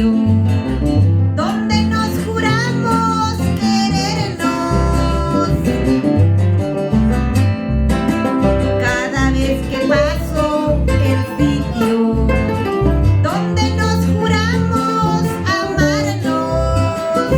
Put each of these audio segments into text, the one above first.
sitio donde nos juramos querernos. Cada vez que paso el sitio donde nos juramos amarnos,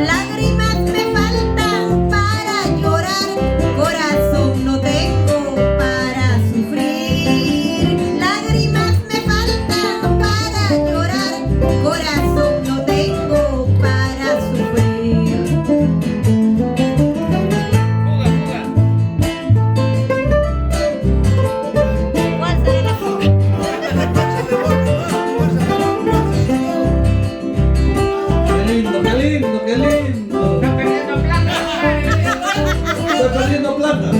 lágrimas me faltan para llorar, corazón no tengo para sufrir. Lágrimas me faltan para llorar, corazón no tengo para sufrir. ¿Cuál será la fuga? Qué lindo, qué lindo, qué lindo. Está perdiendo plata, Estoy perdiendo plata.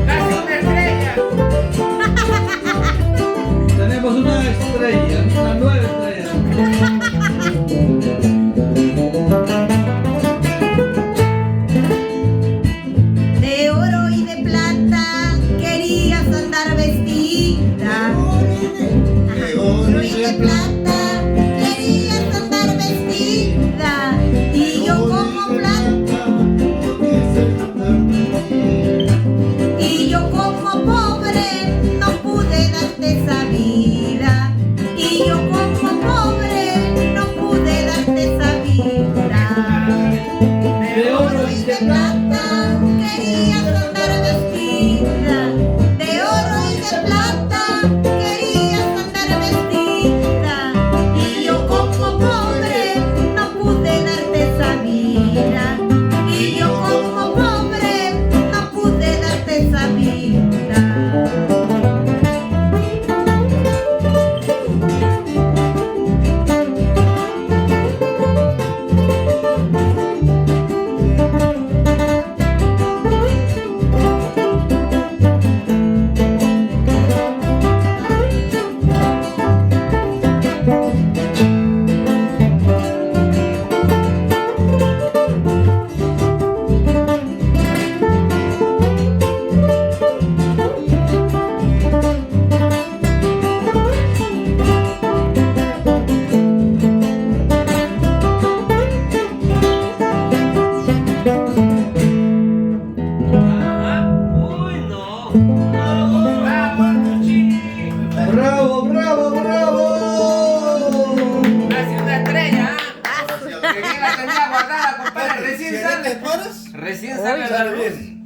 casi una estrella. Tenemos una estrella, una nueva estrella. De oro y de plata querías andar vestida. De oro y de Plata querías andar vestida, y yo como plata, y yo como pobre no pude darte esa vida, y yo como pobre no pude darte esa vida. De oro y de Plata querías andar vestida, de oro y de plata querías andar vestida, y yo como pobre no pude darte esa vida, y yo como pobre no pude darte esa vida. Uy, no. Vamos, Cuchini. Bravo, bravo, bravo. Casi una estrella, ¿ah? Que bien la tenía guardada, compadre. Recién ¿Te sale. pones? Recién sale la luz.